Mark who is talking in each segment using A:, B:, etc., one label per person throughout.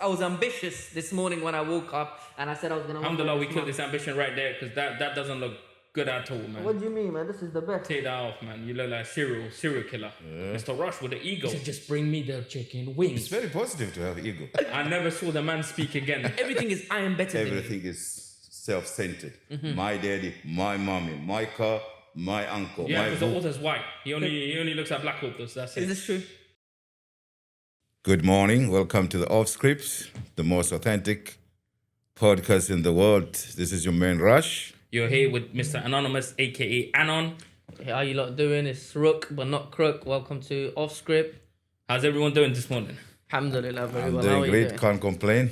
A: I was ambitious this morning when I woke up and I said I was going to...
B: Alhamdulillah, we killed this ambition right there because that doesn't look good at all, man.
A: What do you mean, man? This is the best.
B: Take that off, man. You look like a serial killer. Yeah. Mr. Rush with the ego.
A: He said, just bring me the chicken wings.
C: It's very positive to have ego.
B: I never saw the man speak again.
A: Everything is I am better than you.
C: Everything is self-centered. My daddy, my mommy, my car, my uncle,
B: yeah,
C: my
B: because the author's white. He only looks at black authors. That's it.
A: Is this true?
C: Good morning. Welcome to the Off Scripts, the most authentic podcast in the world. This is your man Rush.
B: You're here with Mr. Anonymous, aka Anon.
A: Hey, how you lot doing? It's Rook, but not Crook. Welcome to Off Script.
B: How's everyone doing this morning?
A: Alhamdulillah, very
C: I'm
A: well.
C: doing
A: How are
C: great.
A: you doing?
C: Can't complain.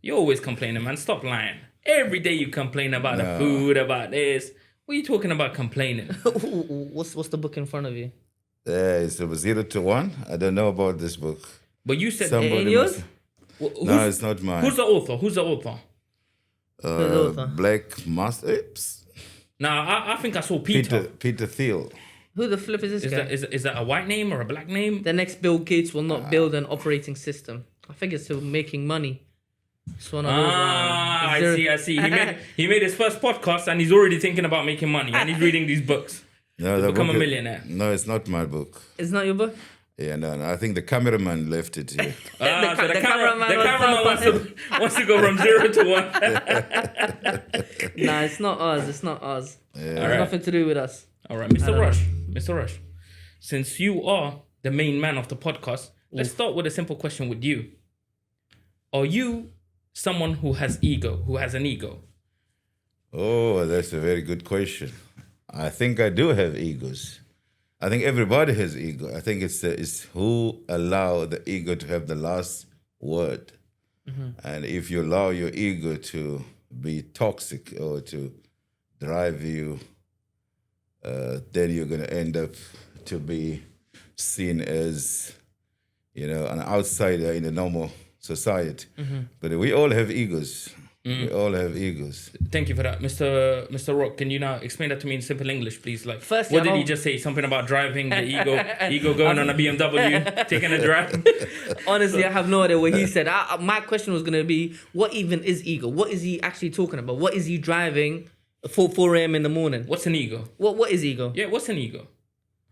B: You're always complaining, man. Stop lying. Every day you complain about the food, about this. What are you talking about complaining?
A: What's the book in front of you?
C: It's 0 to 1. I don't know about this book.
B: But you said...
C: Somebody
A: yours?
C: No, it's not mine.
B: Who's the author? Who's the author?
C: Black Master. Oops.
B: Nah, I think I saw Peter.
C: Peter Thiel.
A: Who the flip is this guy?
B: Is that a white name or a black name?
A: The next Bill Gates will not build an operating system. I think it's still making money. It's one of those.
B: I see. He made his first podcast and he's already thinking about making money and he's reading these books.
C: No,
B: to become a millionaire.
C: No, it's not my book.
A: It's not your book?
C: Yeah, no. I think the cameraman left it here.
B: So the cameraman wants to go from 0 to 1.
A: Nah, it's not us. It's not us.
C: Yeah.
A: It has nothing to do with us.
B: All right, Mr. Rush, since you are the main man of the podcast, let's start with a simple question with you. Are you someone who has an ego?
C: Oh, that's a very good question. I think I do have egos. I think everybody has ego. I think it's who allow the ego to have the last word. Mm-hmm. And if you allow your ego to be toxic or to drive you, then you're going to end up to be seen as, an outsider in a normal society. Mm-hmm. But we all have egos. We all have egos.
B: Thank you for that. Mr. Rook, can you now explain that to me in simple English, please? Like,
A: firstly,
B: what did he just say? Something about driving, the ego going on a BMW, taking a drive?
A: Honestly, I have no idea what he said. My question was going to be, what even is ego? What is he actually talking about? What is he driving 4 a.m. in the morning?
B: What's an ego?
A: What is ego?
B: Yeah, what's an ego?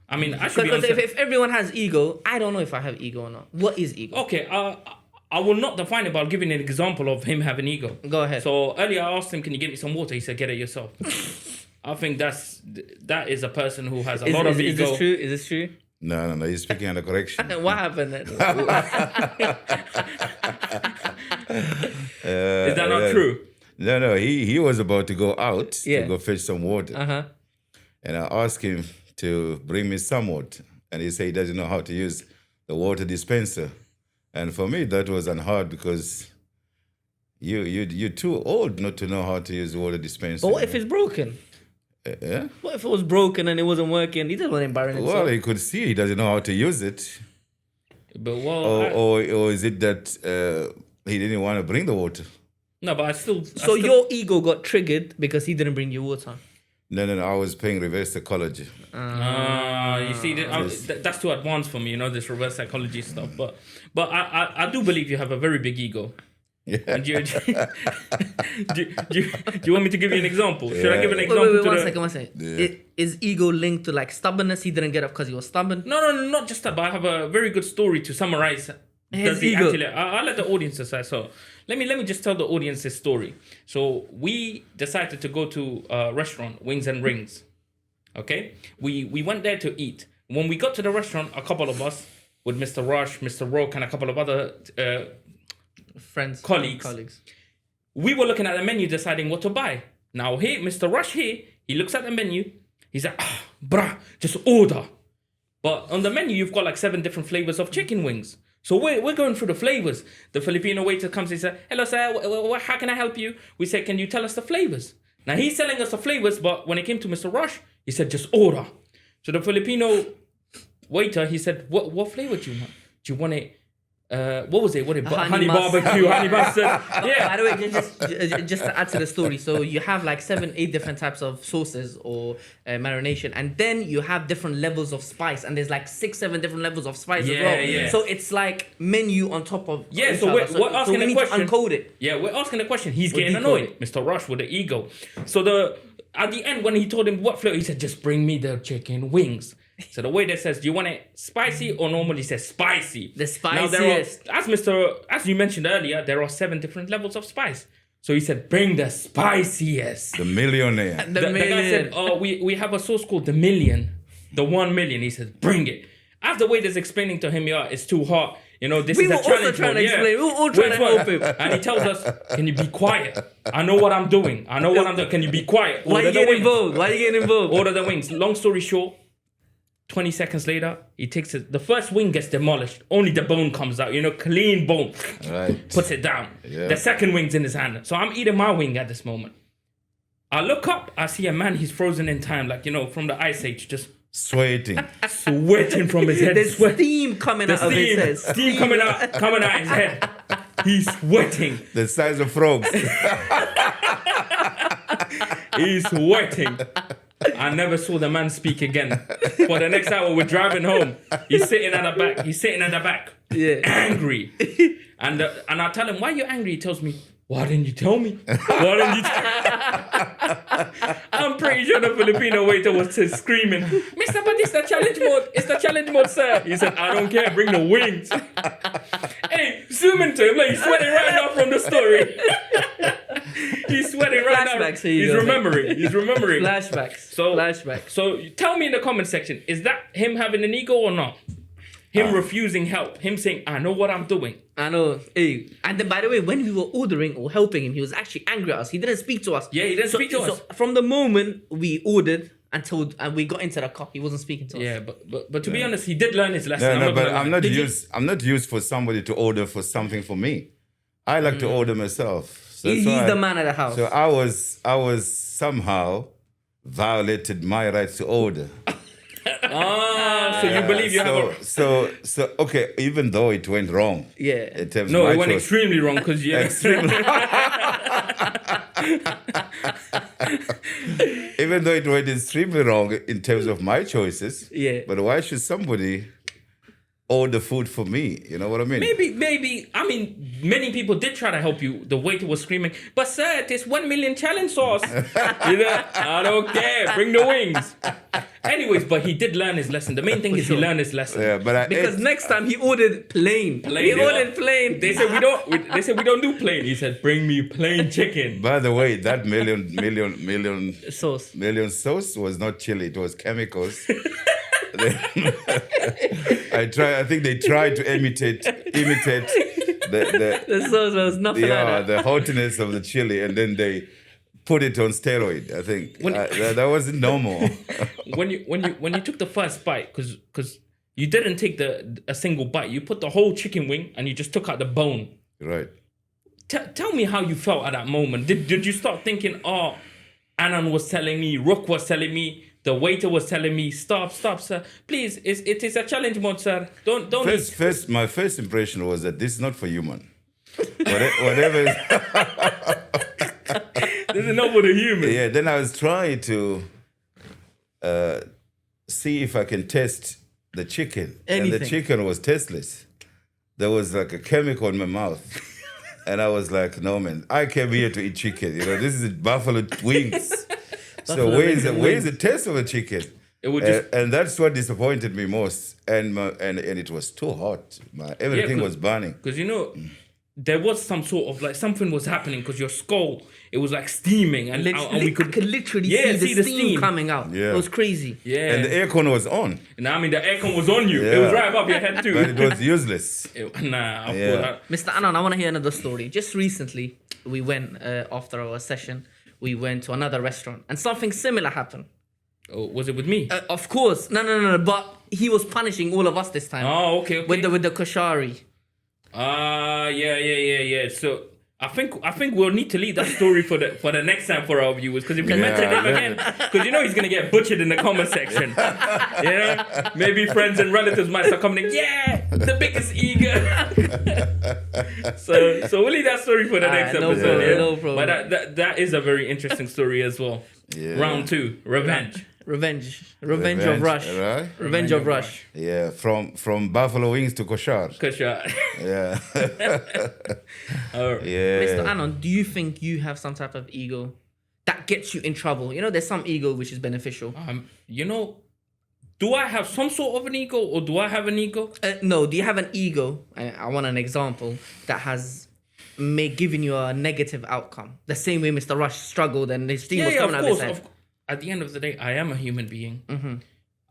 B: I mean, I should be
A: Because if everyone has ego, I don't know if I have ego or not. What is ego?
B: Okay, I will not define it, but I'll give you an example of him having ego.
A: Go ahead.
B: So earlier I asked him, can you get me some water? He said, get it yourself. I think that is a person who has a lot of ego.
A: Is this true?
C: No, he's speaking under correction.
A: What happened then?
B: Is that not true?
C: No, he was about to go out to go fetch some water.
A: Uh-huh.
C: And I asked him to bring me some water. And he said he doesn't know how to use the water dispenser. And for me, that was hard because you're too old not to know how to use the water dispenser.
A: But what if it's broken?
C: Yeah?
A: What if it was broken and it wasn't working? He doesn't want to embarrass himself.
C: Well, he could see he doesn't know how to use it.
B: But
C: or is it that he didn't want to bring the water?
B: No, but I still...
A: Your ego got triggered because he didn't bring you water?
C: No, I was paying reverse psychology.
B: You see, that's too advanced for me, this reverse psychology stuff. But I do believe you have a very big ego.
C: Yeah.
B: And do you want me to give you an example? Should I give an example?
A: Wait, one second. Yeah. Is ego linked to like stubbornness? He didn't get up because he was stubborn?
B: No, not just that, but I have a very good story to summarize.
A: His ego.
B: I'll let the audience decide. So let me just tell the audience this story. So we decided to go to a restaurant, Wings and Rings. Okay? We went there to eat. When we got to the restaurant, a couple of us, with Mr. Rush, Mr. Rook, and a couple of other
A: friends,
B: colleagues, we were looking at the menu deciding what to buy. Now here, Mr. Rush here, he looks at the menu. He's like, bruh, just order. But on the menu, you've got like 7 different flavors of chicken wings. So we're going through the flavors. The Filipino waiter comes and says, hello, sir, how can I help you? We say, can you tell us the flavors? Now, he's telling us the flavors, but when it came to Mr. Rush, he said, just order. So the Filipino waiter, he said, what flavor do you want? Do you want it what was it?
A: Honey
B: Honey
A: mustard.
B: barbecue, honey mustard. Yeah.
A: By the way, just to add to the story, so you have like 7-8 different types of sauces or marination, and then you have different levels of spice, and there's like 6-7 different levels of spice as well.
B: Yeah.
A: So it's like menu on top of
B: Yeah,
A: each
B: so
A: other.
B: we're asking
A: we
B: the
A: need
B: question.
A: to uncode it.
B: Yeah, we're asking the question. He's getting
A: decode
B: annoyed. Mr. Rush with the ego. So at the end, when he told him what flavor, he said, just bring me the chicken wings. So the waiter says, do you want it spicy or normal? He says spicy.
A: The
B: Now,
A: spiciest.
B: as you mentioned earlier, there are 7 different levels of spice. So he said, bring the spiciest.
C: The millionaire.
A: The
B: The guy
A: million.
B: said, oh, we have a sauce called the 1 million. He said, bring it. As the waiter's explaining to him, yeah, it's too hot. You know, this
A: We
B: is
A: were
B: a
A: also
B: challenge.
A: trying to
B: mode.
A: explain. We were all trying to
B: Which one?
A: help him.
B: And he tells us, can you be quiet? I know what I'm doing. Can you be quiet?
A: Why are you
B: Order the
A: getting
B: wings.
A: involved? Why are you getting involved?
B: Order the wings. Long story short, 20 seconds later, he takes it. The first wing gets demolished. Only the bone comes out. You know, clean bone.
C: Right.
B: Puts it down.
C: Yeah.
B: The second wing's in his hand. So I'm eating my wing at this moment. I look up. I see a man. He's frozen in time, like, you know, from the ice age, just
C: Sweating.
B: sweating from his head.
A: There's steam coming out of his head.
B: Steam coming out his head. He's sweating.
C: The size of frogs.
B: He's sweating. I never saw the man speak again. For the next hour, we're driving home. He's sitting at the back.
A: Yeah.
B: Angry. And I tell him, why are you angry? He tells me, why didn't you tell me? Why didn't you I'm pretty sure the Filipino waiter was just screaming, Mr. But it's the challenge mode. It's the challenge mode, sir. He said, I don't care. Bring the wings. Hey, zoom into him. Like, he's sweating right now from the story. He's sweating right now.
A: Flashbacks, here you
B: He's
A: go.
B: remembering. He's remembering.
A: Flashbacks.
B: Flashbacks. So tell me in the comment section, is that him having an ego or not? Him refusing help. Him saying, I know what I'm doing.
A: I know. Hey. And then, by the way, when we were ordering or helping him, he was actually angry at us. He didn't speak to us.
B: Yeah, he didn't speak to us.
A: From the moment we ordered until we got into the car, he wasn't speaking to us.
B: Yeah, but to be honest, he did learn his lesson.
C: No, but
B: gonna
C: I'm
B: lie.
C: not used for somebody to order for something for me. I like to order myself. So
A: He's
C: that's why
A: the man of the house.
C: So I was somehow violated my rights to order.
B: So you believe you have a...
C: So okay, even though it went wrong.
A: Yeah.
C: In terms
B: No,
C: of
B: it
C: my
B: went
C: choice.
B: extremely wrong because
C: Extremely. Even though it went extremely wrong in terms of my choices.
A: Yeah.
C: But why should somebody order food for me? You know what I mean?
B: Maybe. I mean, many people did try to help you. The waiter was screaming, "But sir, it is 1 million challenge sauce." You know, I don't care. Bring the wings. Anyways, but he did learn his lesson. The main thing is he learned his lesson.
C: Yeah, but
A: Because next time he ordered plain. He ordered plain.
B: They said we don't do plain. He said, "Bring me plain chicken."
C: by the way, that million
A: Sauce.
C: sauce was not chili, it was chemicals. I think they tried to imitate the
A: The sauce was nothing like that.
C: the hotness of the chili, and then they put it on steroid. I think that wasn't normal.
B: when you took the first bite, because you didn't take a single bite, you put the whole chicken wing and you just took out the bone.
C: Right.
B: Tell me how you felt at that moment. Did you start thinking, oh, Anon was telling me, Rook was telling me, the waiter was telling me, stop, sir, please, it is a challenge mode, sir. Don't.
C: My first impression was that this is not for human. Whatever is.
B: This is not for the human.
C: Yeah. Then I was trying to see if I can test the chicken, and the
A: Anything.
C: chicken was tasteless. There was like a chemical in my mouth. And I was like, no, man, I came here to eat chicken. You know, this is buffalo wings. So where is the taste of the chicken?
B: It would just
C: And that's what disappointed me most. And it was too hot. Everything was burning.
B: because there was some sort of like something was happening because your skull, it was like steaming and we
A: I could literally
B: Yeah,
A: see the steam coming out.
C: Yeah.
A: It was crazy.
B: Yeah.
C: And the aircon was on,
B: And I mean, the aircon was on you. It
C: Yeah.
B: was right above your head too.
C: but it was useless.
B: Nah,
C: Yeah.
A: Mr. Anon, I want to hear another story. Just recently, we went after our session. We went to another restaurant, and something similar happened.
B: Oh, was it with me?
A: Of course, no. But he was punishing all of us this time.
B: Oh, okay.
A: With the koshari.
B: Yeah. So I think we'll need to leave that story for the next time for our viewers, because if we mention him again, because he's gonna get butchered in the comment section. Maybe friends and relatives might start coming in. Yeah, the biggest ego. so we'll leave that story for the next episode.
A: No problem.
B: But that is a very interesting story as well.
C: Yeah.
B: Round 2, revenge.
A: Revenge of Rush.
C: Right?
A: Revenge of Rush.
C: Yeah, from buffalo wings to koshar. Yeah. Yeah.
A: Mr. Anon, do you think you have some type of ego that gets you in trouble? There's some ego which is beneficial.
B: Do I have some sort of an ego, or do I have an ego?
A: No, do you have an ego? I want an example that has given you a negative outcome. The same way Mr. Rush struggled and his steam was coming out of his head.
B: At the end of the day, I am a human being. Mm-hmm.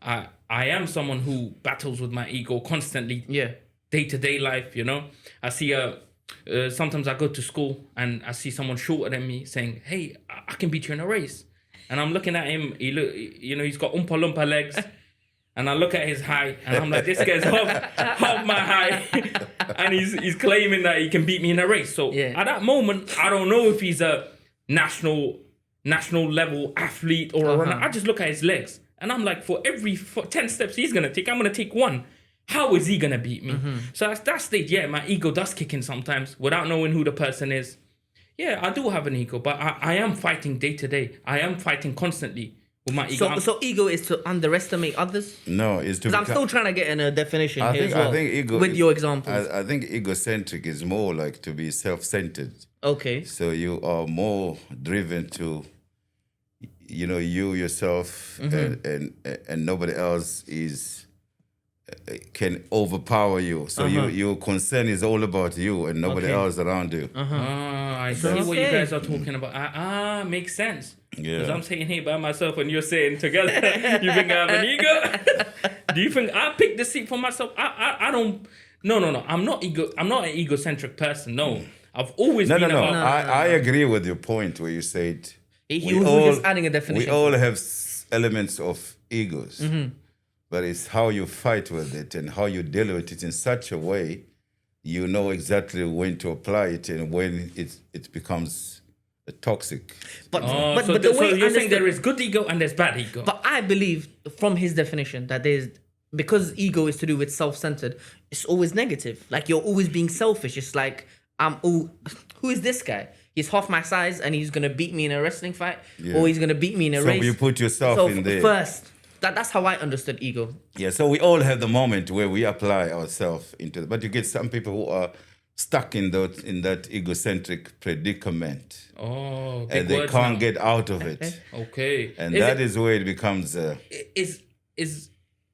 B: I am someone who battles with my ego constantly.
A: Yeah.
B: Day-to-day life, I see sometimes I go to school and I see someone shorter than me saying, "Hey, I can beat you in a race," and I'm looking at him. He's got Oompa Loompa legs, and I look at his height, and I'm like, "This guy's half my height," and he's claiming that he can beat me in a race. So at that moment, I don't know if he's a national level athlete or a runner. I just look at his legs, and I'm like, for every 10 steps he's gonna take, I'm gonna take one. How is he gonna beat me? Mm-hmm. So at that stage, my ego does kick in sometimes without knowing who the person is. Yeah, I do have an ego, but I am fighting day to day. I am fighting constantly with my ego. So
A: ego is to underestimate others?
C: No, it's to.
A: I'm still trying to get in a definition here as well.
C: I think ego
A: with your examples.
C: I think egocentric is more like to be self-centered.
A: Okay.
C: So you are more driven to, you yourself, and nobody else can overpower you. So your concern is all about you and nobody else around you.
B: I see what you guys are talking about. Makes sense.
C: Yeah.
B: Because I'm saying hey by myself and you're saying together. You think I have an ego? Do you think I picked the seat for myself? I don't. No. I'm not an egocentric person. No. I've always been about.
C: I agree with your point where you said
A: he was just adding a definition.
C: We all have elements of egos. Mm-hmm. But it's how you fight with it and how you deal with it in such a way, you know exactly when to apply it and when it becomes toxic.
A: But
B: you're saying there is good ego and there's bad ego.
A: But I believe from his definition that because ego is to do with self-centered, it's always negative. Like you're always being selfish. It's like who is this guy? He's half my size and he's gonna beat me in a wrestling fight, or he's gonna beat me in a race.
C: So you put yourself in there
A: first. That's how I understood ego.
C: Yeah, so we all have the moment where we apply ourselves into it. But you get some people who are stuck in that egocentric predicament.
B: Oh,
C: and they can't get out of it.
B: Okay.
C: And that is where it becomes...
B: Is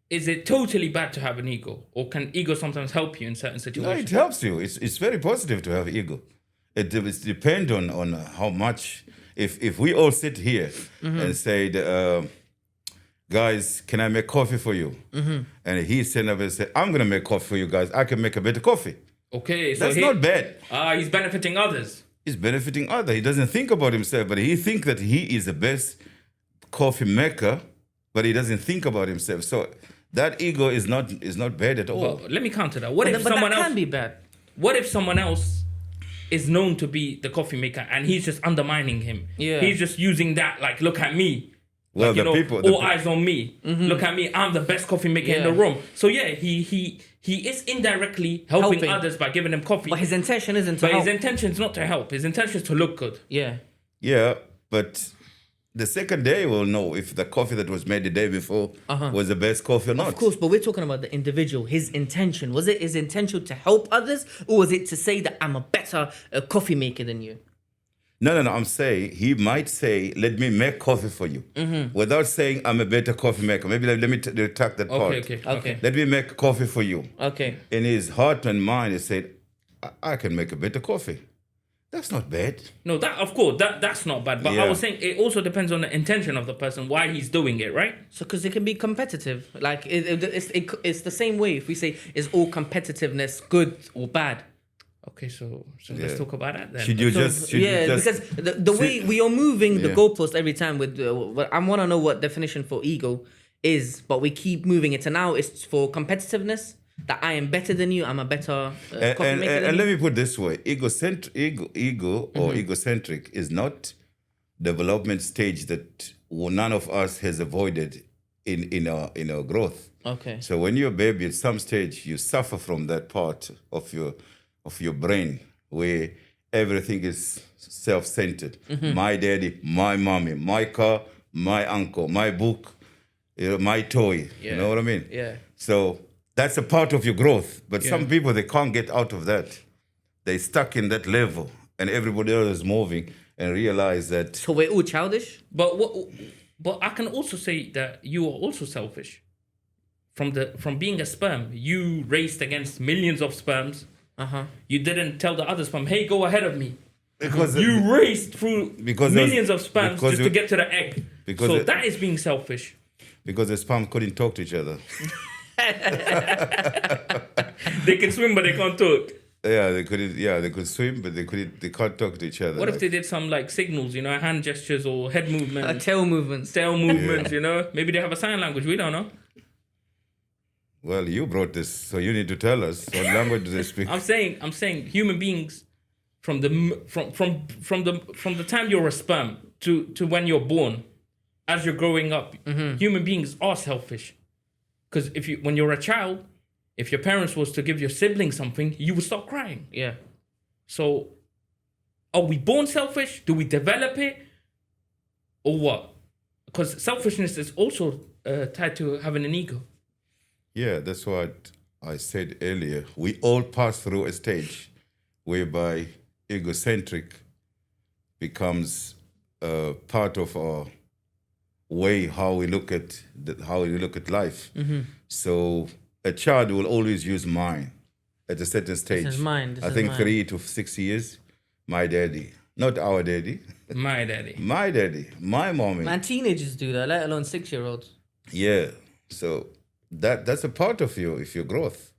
B: it totally bad to have an ego? Or can ego sometimes help you in certain situations?
C: No, it helps you. It's very positive to have ego. It depends on how much... If we all sit here and say... guys, can I make coffee for you? Mm-hmm. And he stand up and said, I'm going to make coffee for you guys. I can make a better coffee.
B: Okay. So
C: that's not bad.
B: He's benefiting others.
C: He's benefiting others. He doesn't think about himself, but he thinks that he is the best coffee maker, but he doesn't think about himself. So that ego is not bad at all.
B: Well, let me counter that. What if someone else can be bad? What if someone else is known to be the coffee maker and he's just undermining him? Yeah. He's just using that, like, look at me.
C: Well,
B: like, all eyes on me. Mm-hmm. Look at me. I'm the best coffee maker in the room. So yeah, he is indirectly helping others by giving them coffee.
A: But his intention isn't to help.
B: His intention is not to help. His intention is to look good.
A: Yeah.
C: Yeah, but the second day we'll know if the coffee that was made the day before was the best coffee or not.
A: Of course, but we're talking about the individual. His intention. Was it his intention to help others, or was it to say that I'm a better coffee maker than you?
C: No. I'm saying he might say, let me make coffee for you. Mm-hmm. Without saying I'm a better coffee maker. Maybe let me retract that part.
B: Okay.
C: Let me make coffee for you.
A: Okay.
C: In his heart and mind, he said, I can make a better coffee. That's not bad.
B: No, of course, that's not bad. But I was saying it also depends on the intention of the person, why he's doing it, right?
A: So, because it can be competitive. Like, it's the same way if we say, is all competitiveness good or bad?
B: Okay, so let's talk about that then.
C: Should you just
A: because the way we are moving the goalpost every time with I want to know what definition for ego is, but we keep moving it. And now it's for competitiveness. That I am better than you. I'm a better coffee
C: And,
A: maker than
C: and
A: you.
C: let me put it this way: ego or egocentric is not development stage that none of us has avoided in our growth.
A: Okay.
C: So when you're a baby, at some stage you suffer from that part of your brain where everything is self-centered. My daddy, my mommy, my car, my uncle, my book, my toy. You know what I mean?
A: Yeah.
C: So that's a part of your growth. But some people, they can't get out of that. They're stuck in that level, and everybody else is moving and realize that.
A: So we're all childish.
B: But I can also say that you are also selfish. From being a sperm, you raced against millions of sperms. You didn't tell the other sperm, hey, go ahead of me.
C: Because
B: You raced through millions of sperms
C: because
B: just to get to the egg.
C: because
B: So
C: it-
B: that is being selfish.
C: because the sperm couldn't talk to each other.
B: They can swim, but they can't talk.
C: Yeah, they couldn't. Yeah, they could swim, but they couldn't. They can't talk to each other.
B: What if they did some like signals, hand gestures or head movements,
A: Tail movements.
B: tail movements, Maybe they have a sign language. We don't know.
C: Well, you brought this, so you need to tell us what language do they speak.
B: I'm saying human beings from the time you're a sperm to when you're born, as you're growing up, human beings are selfish. Because when you're a child, if your parents was to give your sibling something, you would start crying.
A: Yeah.
B: So, are we born selfish? Do we develop it, or what? Because selfishness is also tied to having an ego.
C: Yeah, that's what I said earlier. We all pass through a stage whereby egocentric becomes part of our way how we look at life. So a child will always use mine at a certain stage.
A: is mine, this
C: I
A: is
C: think
A: mine.
C: 3 to 6 years. My daddy, not our daddy.
B: My daddy.
C: My daddy, my mommy.
A: Man, teenagers do that, let alone 6-year-olds.
C: Yeah. So that's a part of your growth.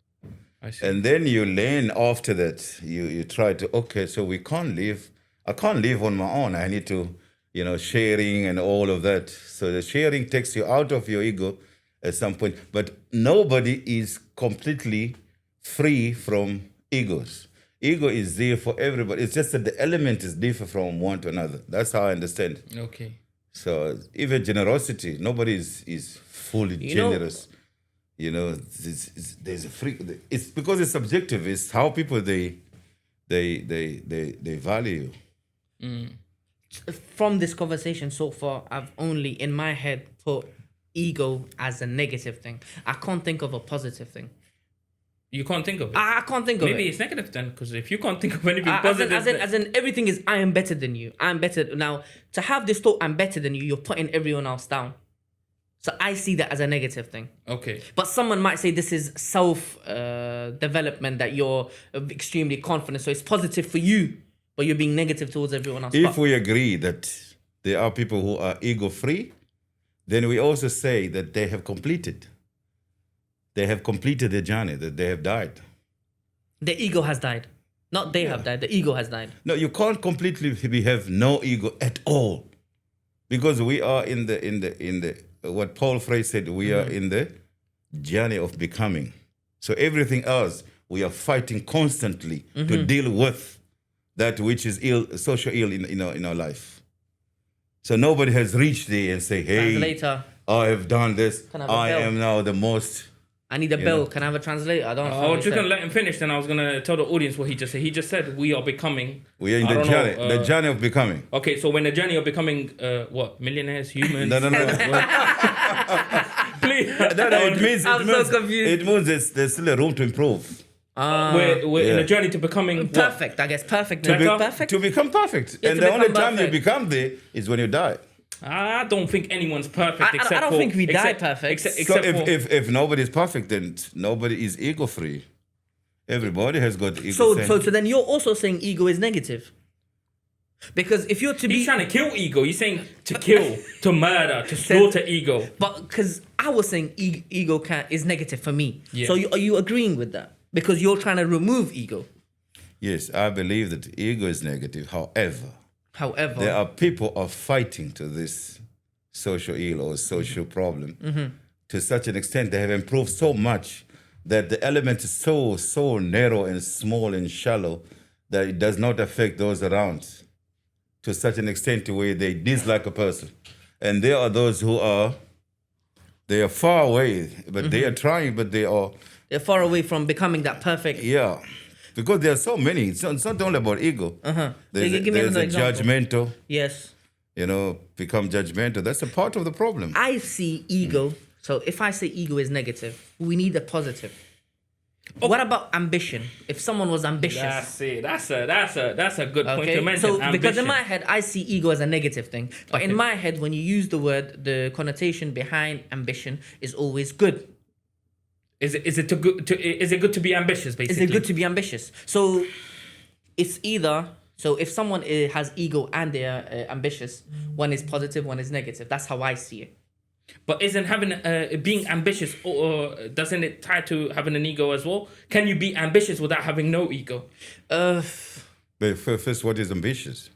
B: I see.
C: And then you learn after that. You try to, okay, so I can't live on my own. I need to, sharing and all of that. So the sharing takes you out of your ego at some point. But nobody is completely free from egos. Ego is there for everybody. It's just that the element is different from one to another. That's how I understand it.
B: Okay.
C: So even generosity, nobody is fully generous. There's a free. It's because it's subjective. It's how people they value.
A: From this conversation so far, I've only in my head put ego as a negative thing. I can't think of a positive thing.
B: You can't think of it.
A: I can't think of
B: Maybe
A: it.
B: it's negative then, because if you can't think of anything
A: As
B: positive,
A: in everything is I am better than you. I'm better. Now, to have this thought I'm better than you, you're putting everyone else down. So I see that as a negative thing.
B: okay.
A: But someone might say this is self-development, that you're extremely confident. So it's positive for you, but you're being negative towards everyone else.
C: If we agree that there are people who are ego-free, then we also say that they have completed. They have completed their journey, that they have died.
A: The ego has died. Not they have died. The ego has died.
C: No, you can't completely have no ego at all, because we are in the what Paul Frey said. We are in the journey of becoming. So everything else we are fighting constantly to deal with that which is ill, social ill in our life. So nobody has reached there and say, "Hey,
A: Translator.
C: I have done this.
A: Can I have a
C: I
A: bell?
C: am now the most."
A: I need a bell. Can I have a translator? I don't know.
B: I was just going to let him finish, then I was going to tell the audience what he just said. He just said, we are becoming.
C: We are in
B: I
C: the
B: don't
C: journey,
B: know,
C: the journey of becoming.
B: Okay, so when the journey of becoming, millionaires, humans?
C: No.
B: Please.
C: It means
A: I'm so confused.
C: It means there's still a room to improve.
B: We're in
C: Yeah.
B: a journey to becoming what?
A: Perfect. I guess perfect.
C: To, be-
A: Perfect.
C: to become perfect.
A: Yeah,
C: and
A: to
C: the only
A: become
C: time you
A: perfect.
C: become there is when you die.
B: I don't think anyone's perfect
A: I
B: except
A: don't
B: for...
A: think we die
B: except-
A: perfect.
B: Except,
C: So
B: except for...
C: if nobody's perfect, then nobody is ego free. Everybody has got ego.
A: So then you're also saying ego is negative. Because if you're to
B: He's
A: be,
B: trying to kill ego. He's saying to kill, to murder, to slaughter ego.
A: but because I was saying ego is negative for me.
B: Yeah.
A: So are you agreeing with that? Because you're trying to remove ego.
C: Yes, I believe that ego is negative.
A: However,
C: There are people are fighting to this social ill or social problem to such an extent they have improved so much that the element is so narrow and small and shallow that it does not affect those around to such an extent to where they dislike a person. And there are those who are far away, but they are trying, but
A: They're far away from becoming that perfect.
C: yeah. Because there are so many. It's not only about ego. There's,
A: Give me
C: there's
A: another
C: a
A: example.
C: judgmental,
A: Yes.
C: become judgmental. That's a part of the problem.
A: I see ego. So if I say ego is negative, we need a positive. What about ambition? If someone was ambitious.
B: That's it. That's a good point to mention.
A: So because in
B: ambition.
A: my head I see ego as a negative thing, but in my head when you use the word, the connotation behind ambition is always good.
B: Is it good to be ambitious? Basically,
A: Is it good to be ambitious? So it's either. So if someone has ego and they're ambitious, one is positive, one is negative. That's how I see it.
B: But isn't having being ambitious or doesn't it tie to having an ego as well? Can you be ambitious without having no ego?
C: But first, what is ambitious?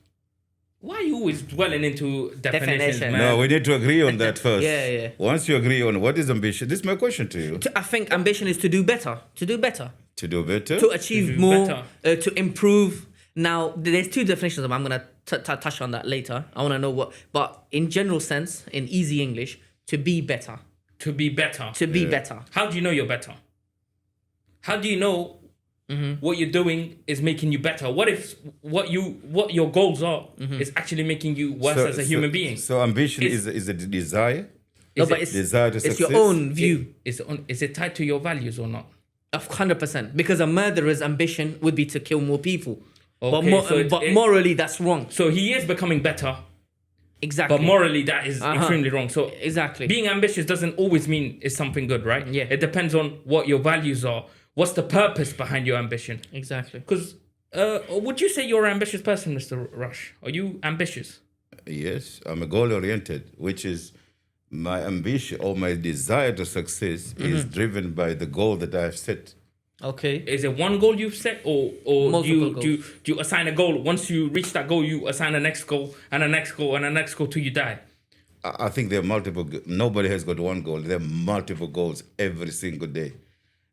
B: Why are you always dwelling into definitions,
A: Definition.
B: man?
C: No, we need to agree on that first.
A: Yeah.
C: Once you agree on what is ambition, this is my question to you.
A: I think ambition is to do better. To do better.
C: To do better?
A: To achieve
B: do
A: more.
B: better.
A: To improve. Now, there's two definitions of it. I'm going to touch on that later. I want to know what. But in general sense, in easy English, to be better.
B: To be better.
A: To be better.
B: How do you know you're better? How do you know what you're doing is making you better? What if what your goals are is actually making you worse as a human being?
C: So ambition is a desire?
A: No,
B: Is
A: but
B: it-
A: it's
C: desire to
A: your
C: success?
A: own view.
B: Is it tied to your values or not?
A: Of 100%. Because a murderer's ambition would be to kill more people.
B: Okay,
A: But morally, that's wrong.
B: So he is becoming better,
A: Exactly.
B: but morally that is extremely wrong. So
A: Exactly.
B: being ambitious doesn't always mean it's something good, right?
A: Yeah.
B: It depends on what your values are. What's the purpose behind your ambition?
A: Exactly.
B: Because would you say you're an ambitious person, Mr. Rush? Are you ambitious?
C: Yes, I'm a goal-oriented, which is my ambition or my desire to success is driven by the goal that I have set.
A: Okay.
B: Is it one goal you've set, or
A: Multiple
B: do you assign a goal? Once you reach that goal, you assign a next goal and a next goal and a next goal till you die.
C: I think there are multiple. Nobody has got one goal. There are multiple goals every single day,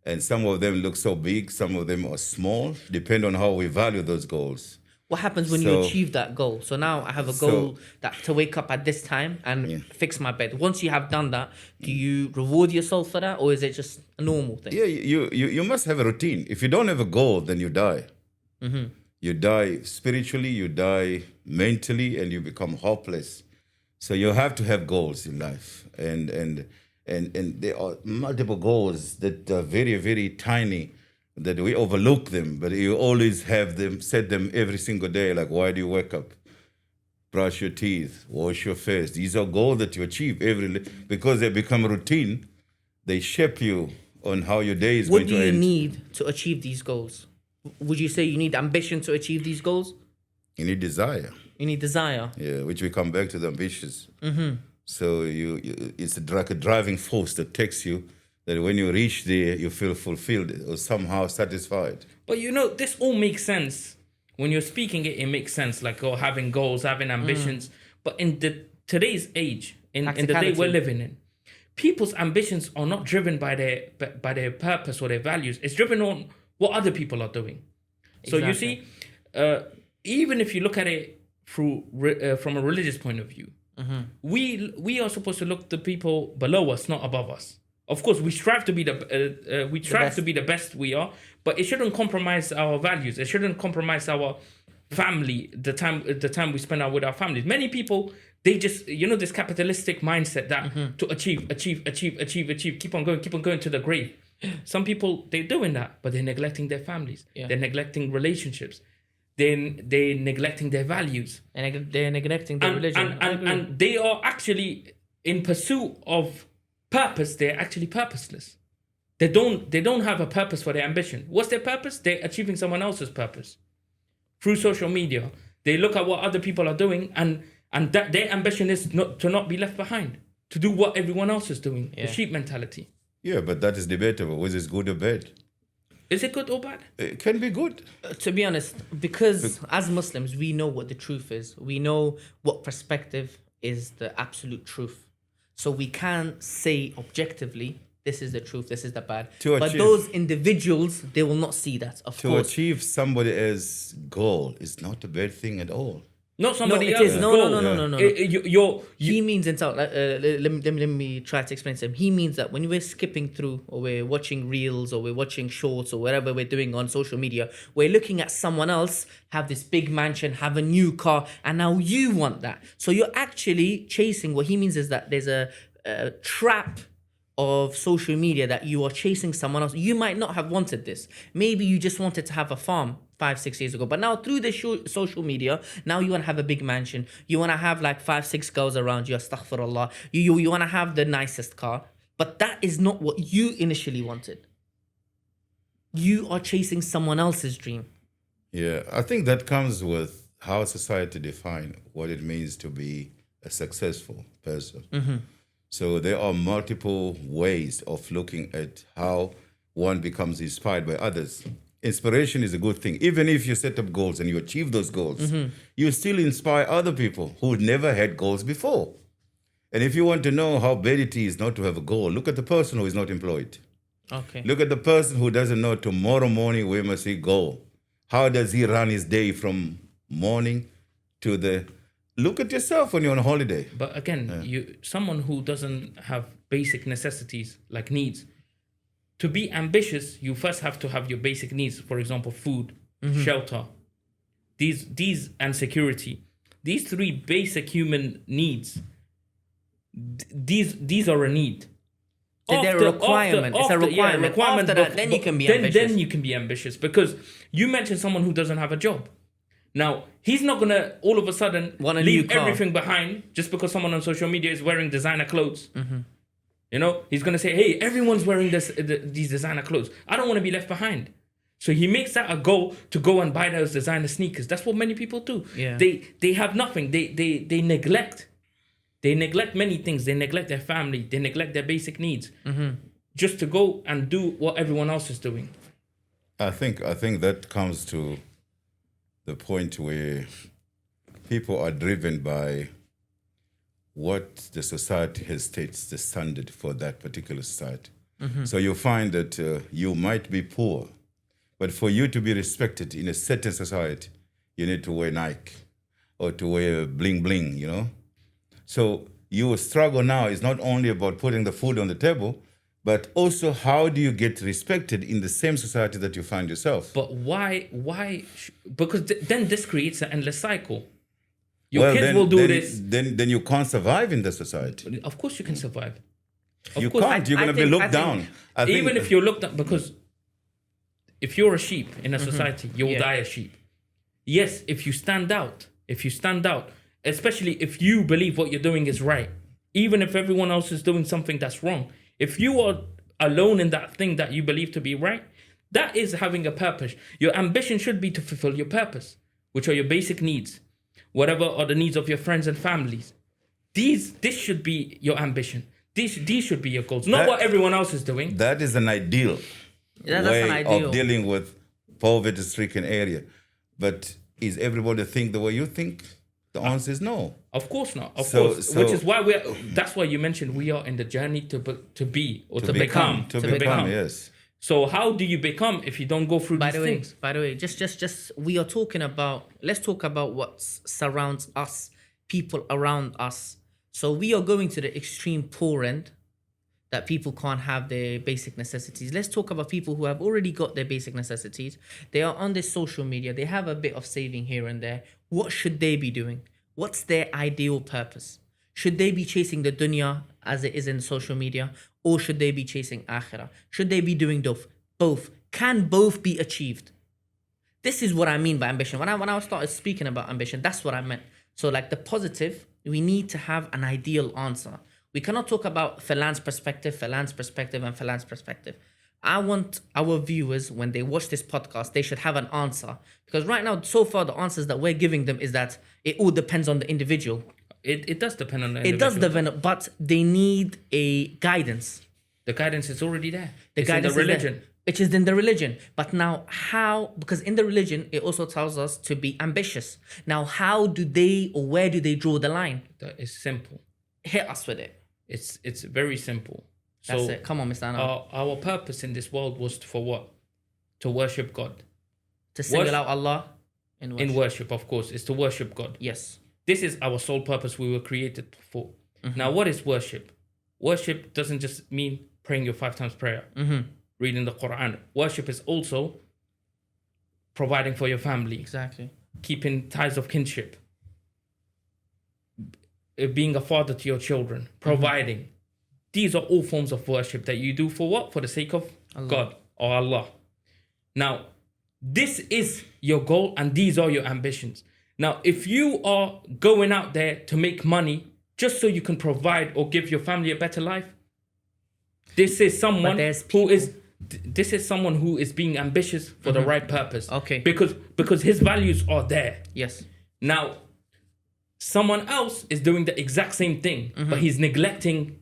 C: and some of them look so big, some of them are small. Depend on how we value those goals.
A: What happens when you
C: So-
A: achieve that goal? So now I have a goal that to wake up at this time and fix my bed. Once you have done that, do you reward yourself for that, or is it just a normal thing?
C: Yeah, you must have a routine. If you don't have a goal, then you die. You die spiritually, you die mentally, and you become hopeless. So you have to have goals in life, and there are multiple goals that are very, very tiny, that we overlook them, but you always have them, set them every single day. Like, why do you wake up? Brush your teeth, wash your face. These are goals that you achieve because they become routine. They shape you on how your day is
A: What
C: going
A: do
C: to
A: you
C: end.
A: need to achieve these goals? Would you say you need ambition to achieve these goals?
C: You need desire.
A: You need desire.
C: Yeah, which we come back to the ambitious. So it's like a driving force that takes you, that when you reach there, you feel fulfilled or somehow satisfied.
B: But this all makes sense. When you're speaking it makes sense, like having goals, having ambitions. But in today's age, in the day
A: Practicality.
B: we're living in, people's ambitions are not driven by their purpose or their values. It's driven on what other people are doing. So you see, even if you look at it through from a religious point of view, we are supposed to look to people below us, not above us. Of course, we strive to be the best we are, but it shouldn't compromise our values. It shouldn't compromise our family. The time we spend out with our families. Many people, they just this capitalistic mindset that to achieve, keep on going to the grave. Some people, they're doing that, but they're neglecting their families.
A: Yeah.
B: They're neglecting relationships. They're neglecting their values.
A: And they're neglecting their religion.
B: And they are actually in pursuit of purpose. They're actually purposeless. They don't have a purpose for their ambition. What's their purpose? They're achieving someone else's purpose. Through social media, they look at what other people are doing, and that their ambition is to not be left behind, to do what everyone else is doing.
A: Yeah.
B: The sheep mentality.
C: Yeah, but that is debatable. Whether it's good or bad.
B: Is it good or bad?
C: It can be good.
A: To be honest, because as Muslims, we know what the truth is. We know what perspective is the absolute truth. So we can say objectively this is the truth, this is the bad.
C: To
A: But
C: achieve-
A: those individuals, they will not see that, of
C: To
A: course.
C: achieve somebody else's goal is not a bad thing at all.
B: Not somebody
A: it
B: else's
A: is. No,
B: goal.
A: no, no, no, no, no. He means in let me try to explain to him. He means that when we're skipping through or we're watching reels or we're watching shorts or whatever we're doing on social media, we're looking at someone else have this big mansion, have a new car, and now you want that. So you're actually chasing. What he means is that there's a trap of social media that you are chasing someone else. You might not have wanted this. Maybe you just wanted to have a farm 5-6 years ago, but now through the social media, now you want to have a big mansion. You want to have like 5-6 girls around you. Astaghfirullah. You want to have the nicest car, but that is not what you initially wanted. You are chasing someone else's dream.
C: Yeah, I think that comes with how society define what it means to be a successful person. So there are multiple ways of looking at how one becomes inspired by others. Inspiration is a good thing. Even if you set up goals and you achieve those goals, you still inspire other people who never had goals before. And if you want to know how bad it is not to have a goal, look at the person who is not employed.
A: Okay.
C: Look at the person who doesn't know tomorrow morning where must he go. How does he run his day from morning to the... Look at yourself when you're on holiday.
B: But again, someone who doesn't have basic necessities like needs, to be ambitious, you first have to have your basic needs. For example, food, shelter, these and security. These three basic human needs. These are a need.
A: They're a requirement. It's a requirement. After that, then you can be ambitious.
B: Then you can be ambitious, because you mentioned someone who doesn't have a job. Now, he's not going to all of a sudden
A: Want a new
B: leave
A: car.
B: everything behind just because someone on social media is wearing designer clothes. You know, he's going to say, hey, everyone's wearing these designer clothes. I don't want to be left behind. So he makes that a goal to go and buy those designer sneakers. That's what many people do.
A: Yeah.
B: They have nothing. They neglect. They neglect many things. They neglect their family. They neglect their basic needs just to go and do what everyone else is doing.
C: I think that comes to the point where people are driven by what the society has states the standard for that particular society. So you find that you might be poor, but for you to be respected in a certain society, you need to wear Nike or to wear bling bling, you know? So your struggle now is not only about putting the food on the table, but also how do you get respected in the same society that you find yourself?
B: But why? Because then this creates an endless cycle. Your kids will do this.
C: Then you can't survive in the society.
B: Of course you can survive.
C: You can't. You're going to be looked down. I think-
B: Even if you're looked at, because if you're a sheep in a society, you'll die a sheep. Yes, if you stand out, especially if you believe what you're doing is right, even if everyone else is doing something that's wrong, if you are alone in that thing that you believe to be right, that is having a purpose. Your ambition should be to fulfill your purpose, which are your basic needs, whatever are the needs of your friends and families. This should be your ambition. These should be your goals, not what everyone else is doing.
C: That is an ideal
A: That's
C: way
A: an ideal.
C: of dealing with poverty-stricken area. But is everybody think the way you think? The answer is no.
B: Of course not. Of
C: So-
B: course,
C: so-
B: which is why that's why you mentioned we are in the journey to become.
C: To become, yes.
B: So how do you become if you don't go through these things?
A: By the way, just we are talking about. Let's talk about what surrounds us, people around us. So we are going to the extreme poor end, that people can't have their basic necessities. Let's talk about people who have already got their basic necessities. They are on this social media. They have a bit of saving here and there. What should they be doing? What's their ideal purpose? Should they be chasing the dunya as it is in social media, or should they be chasing akhira? Should they be doing both? Can both be achieved? This is what I mean by ambition. When I started speaking about ambition, that's what I meant. So like the positive, we need to have an ideal answer. We cannot talk about Falan's perspective, and Falan's perspective. I want our viewers, when they watch this podcast, they should have an answer. Because right now, so far, the answers that we're giving them is that it all depends on the individual.
B: It does depend on the
A: It
B: individual.
A: does depend, but they need a guidance.
B: The guidance is already there.
A: The
B: It's in
A: guidance
B: the
A: is there,
B: religion.
A: which is in the religion. But now how, because in the religion, it also tells us to be ambitious. Now, how do they, or where do they draw the line?
B: That is simple.
A: Hit us with it.
B: It's very simple.
A: That's it. Come on, Mr. Anon.
B: Our purpose in this world was for what? To worship God.
A: To single out Allah in worship.
B: In worship, of course, is to worship God.
A: Yes.
B: This is our sole purpose we were created for. Now, what is worship? Worship doesn't just mean praying your 5 times prayer, reading the Quran. Worship is also providing for your family.
A: Exactly.
B: Keeping ties of kinship. Being a father to your children. Providing. These are all forms of worship that you do for what? For the sake of God or Allah. Now, this is your goal and these are your ambitions. Now, if you are going out there to make money just so you can provide or give your family a better life, this is someone who is being ambitious for the right purpose.
A: Okay.
B: Because his values are there.
A: Yes.
B: Now, someone else is doing the exact same thing, but he's neglecting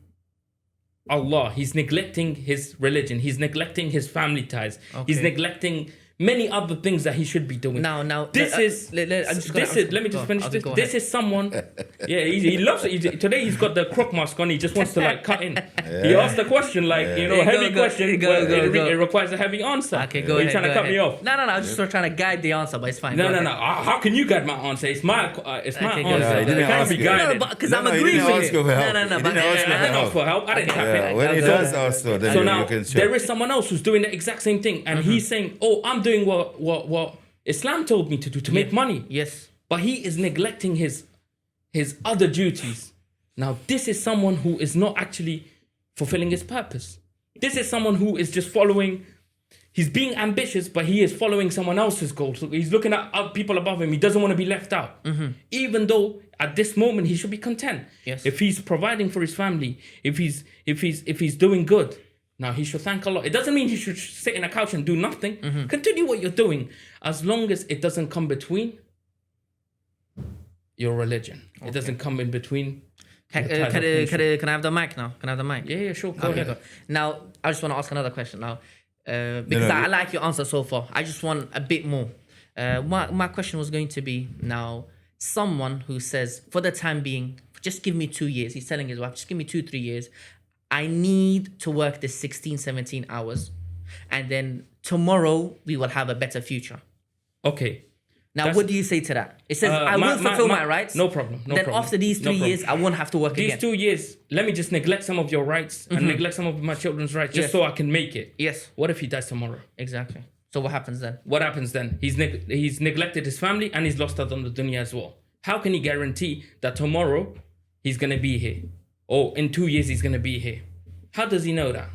B: Allah. He's neglecting his religion. He's neglecting his family ties.
A: Okay.
B: He's neglecting many other things that he should be doing.
A: Now,
B: let me just finish this. This is someone. Yeah, he loves it. Today he's got the croc mask on. He just wants to like cut in. He asked the question heavy question. It requires a heavy answer.
A: Okay, go
B: Are you
A: ahead.
B: trying to cut me off?
A: No. I'm just trying to guide the answer, but it's fine.
B: No. How can you guide my answer? It's my answer.
C: he didn't
B: It can't
C: ask
B: be
C: you.
B: guided.
A: No, because
C: No,
A: I'm
C: he
A: agreeing
C: didn't
A: with
C: ask
A: you.
C: you for help.
A: No.
C: He
A: But
C: didn't ask you for
B: I
C: help.
B: asked for help. I didn't tap
C: Yeah,
B: in.
C: when he does ask, then
B: So
C: you
B: now
C: can check.
B: there is someone else who's doing the exact same thing, and he's saying, "Oh, I'm doing what Islam told me to do to make money."
A: Yes.
B: But he is neglecting his other duties. Now, this is someone who is not actually fulfilling his purpose. This is someone who is just following. He's being ambitious, but he is following someone else's goals. So he's looking at other people above him. He doesn't want to be left out. Even though at this moment he should be content.
A: Yes.
B: If he's providing for his family, if he's doing good, now he should thank Allah. It doesn't mean he should sit in a couch and do nothing. Continue what you're doing, as long as it doesn't come between your religion. It doesn't come in between.
A: Can I have the mic now? Can I have the mic?
B: Yeah, sure. Go ahead.
A: Go. Now, I just want to ask another question now. Because I like your answer so far. I just want a bit more. My question was going to be now, someone who says, for the time being, just give me 2 years. He's telling his wife, just give me 2-3 years. I need to work this 16, 17 hours. And then tomorrow we will have a better future.
B: Okay.
A: Now, what do you say to that? It says, I will fulfill my rights.
B: No problem.
A: Then after these 3 years, I won't have to work again.
B: These 2 years, let me just neglect some of your rights and neglect some of my children's rights just so I can make it.
A: Yes.
B: What if he dies tomorrow?
A: Exactly. So what happens then?
B: What happens then? He's neglected his family and he's lost out on the dunya as well. How can he guarantee that tomorrow he's going to be here? Or in 2 years he's going to be here? How does he know that?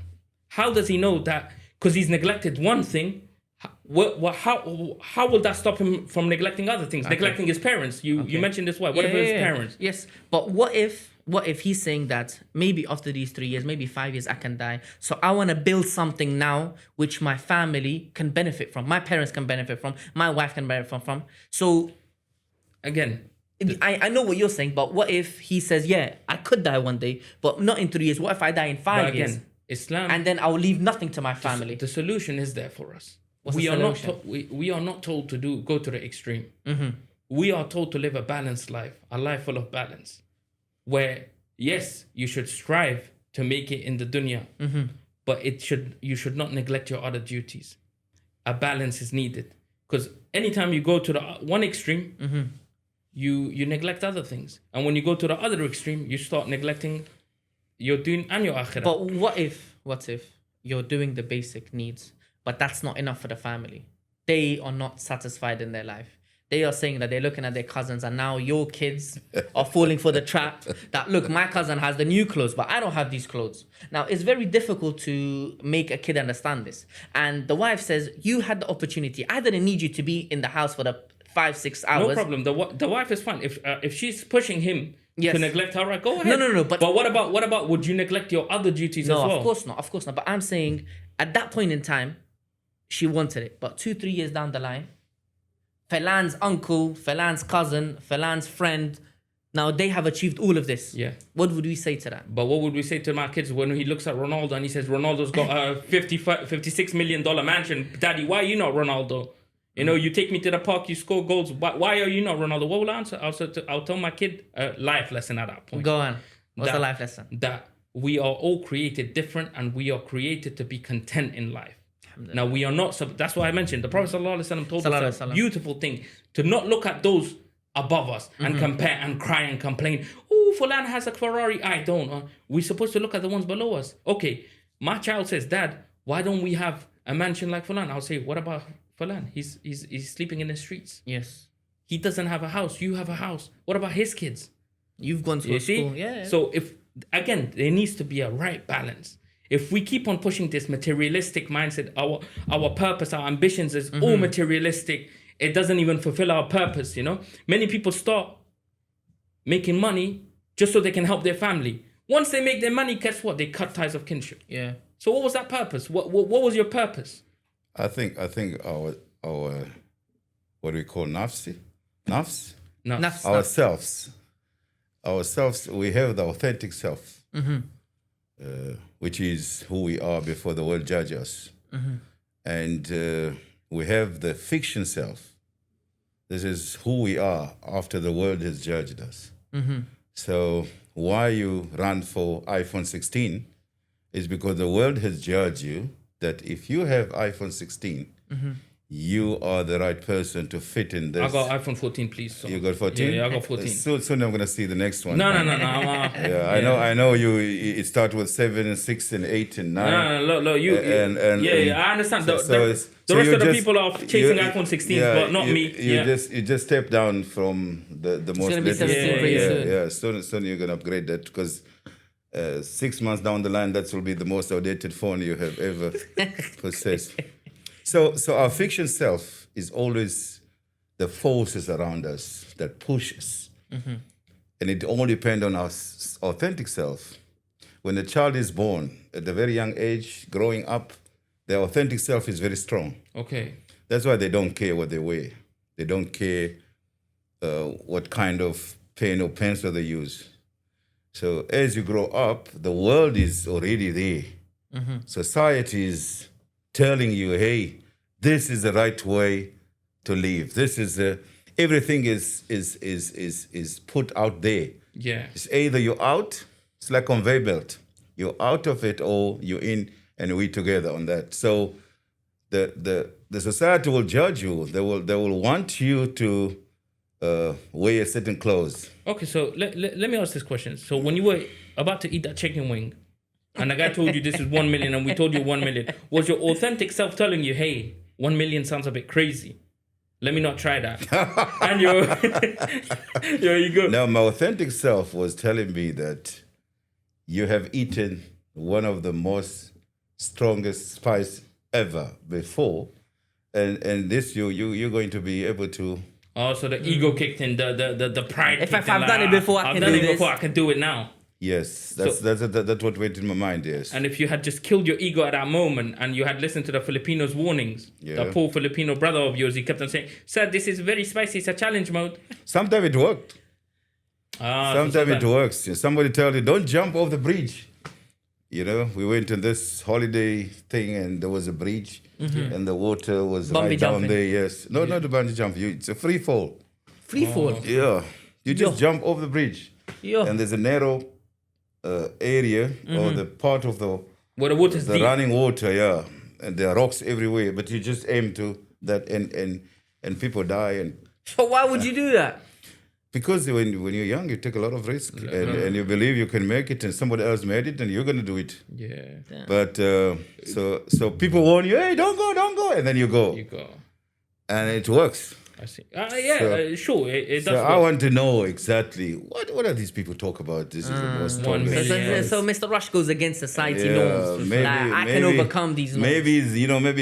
B: How does he know that? Because he's neglected one thing. How will that stop him from neglecting other things? Okay. Neglecting his parents. You mentioned this. What if his parents?
A: Yes, but what if he's saying that maybe after these 3 years, maybe 5 years, I can die. So I want to build something now which my family can benefit from, my parents can benefit from, my wife can benefit from. So
B: again,
A: I know what you're saying, but what if he says, yeah, I could die one day, but not in 3 years. What if I die in 5 years?
B: Islam,
A: and then I'll leave nothing to my family.
B: The solution is there for us.
A: What's
B: we
A: the
B: are
A: solution?
B: we are not told to go to the extreme. We are told to live a balanced life, a life full of balance, where yes, you should strive to make it in the dunya, but you should not neglect your other duties. A balance is needed, because anytime you go to the one extreme, you neglect other things, and when you go to the other extreme, you start neglecting your deen and your akhira.
A: But what if you're doing the basic needs, but that's not enough for the family? They are not satisfied in their life. They are saying that they're looking at their cousins, and now your kids are falling for the trap that, look, my cousin has the new clothes, but I don't have these clothes. Now, it's very difficult to make a kid understand this. And the wife says, you had the opportunity. I didn't need you to be in the house for the 5-6 hours.
B: No problem. The wife is fine. If she's pushing him to neglect her right, go ahead.
A: No.
B: But what about would you neglect your other duties as well?
A: No, of course not. But I'm saying at that point in time, she wanted it. But 2-3 years down the line, Felan's uncle, Felan's cousin, Felan's friend, now they have achieved all of this.
B: Yeah.
A: What would we say to that?
B: But what would we say to my kids when he looks at Ronaldo and he says, Ronaldo's got a $56 million mansion. Daddy, why are you not Ronaldo? You know, you take me to the park, you score goals. Why are you not Ronaldo? What will I answer? I'll tell my kid a life lesson at that point.
A: Go on. What's the life lesson?
B: That we are all created different, and we are created to be content in life. Now we are not. So that's why I mentioned the Prophet ﷺ told us a beautiful thing, to not look at those above us and compare and cry and complain. Oh, Fulan has a Ferrari, I don't. We're supposed to look at the ones below us. Okay, my child says, Dad, why don't we have a mansion like Fulan? I'll say, what about Fulan? He's sleeping in the streets.
A: Yes.
B: He doesn't have a house. You have a house. What about his kids?
A: You've gone to a school. Yeah.
B: So if, again, there needs to be a right balance. If we keep on pushing this materialistic mindset, our purpose, our ambitions is all materialistic, it doesn't even fulfill our purpose, you know? Many people start making money just so they can help their family. Once they make their money, guess what? They cut ties of kinship.
A: Yeah.
B: So what was that purpose? What was your purpose?
C: I think our what we call nafs, ourselves. We have the authentic self, which is who we are before the world judges us, and we have the fiction self. This is who we are after the world has judged us. So why you run for iPhone 16 is because the world has judged you that if you have iPhone 16, you are the right person to fit in this.
B: I got iPhone 14, please. So.
C: You got 14?
B: Yeah, I got 14.
C: Soon I'm going to see the next one.
B: No.
C: Yeah, I know you. It starts with 7 and 6 and 8 and 9.
B: No, you. I understand. The rest of the people are chasing iPhone 16s, but not me.
C: You just step down from the most.
A: It's going to be 17 pretty soon.
C: Soon you're going to upgrade that because 6 months down the line, that will be the most outdated phone you have ever possessed. So our fiction self is always the forces around us that push us. And it all depends on our authentic self. When a child is born at a very young age, growing up, their authentic self is very strong.
B: Okay.
C: That's why they don't care what they wear. They don't care what kind of pen or pencil they use. So as you grow up, the world is already there. Society is telling you, hey, this is the right way to live. This is everything is put out there.
B: Yeah.
C: It's either you're out, it's like conveyor belt. You're out of it or you're in, and we together on that. So the society will judge you. They will want you to wear certain clothes.
B: Okay, so let me ask this question. So when you were about to eat that chicken wing, and the guy told you this is 1 million, and we told you 1 million, was your authentic self telling you, hey, 1 million sounds a bit crazy, let me not try that? And you go.
C: Now, my authentic self was telling me that you have eaten one of the most strongest spice ever before, and this you're going to be able to.
B: Oh, so the ego kicked in, the pride.
A: If
B: kicked
A: I've
B: in,
A: done it before, I can do this.
B: I can do it now.
C: Yes, that's what went in my mind. Yes.
B: And if you had just killed your ego at that moment, and you had listened to the Filipinos' warnings, the poor Filipino brother of yours, he kept on saying, "Sir, this is very spicy. It's a challenge mode."
C: Sometimes it worked. Sometimes it works. Somebody tells you, "Don't jump off the bridge." You know, we went to this holiday thing, and there was a bridge, and the water was right down there. Yes, not the bungee jump. It's a free fall.
A: Free fall.
C: Yeah, you just jump off the bridge, and there's a narrow area or the part of the
B: where the water's deep.
C: Running water, and there are rocks everywhere. But you just aim to that, and people die. And
A: so why would you do that?
C: Because when you're young, you take a lot of risk, and you believe you can make it, and somebody else made it, and you're going to do it.
B: Yeah.
C: But so people warn you, hey, don't go, and then you go. And it works.
B: I see. Sure, it does.
C: So I want to know exactly what are these people talk about? This is the most
B: 1 million.
A: So Mr. Rush goes against society norms. Maybe, I can overcome these norms.
C: Maybe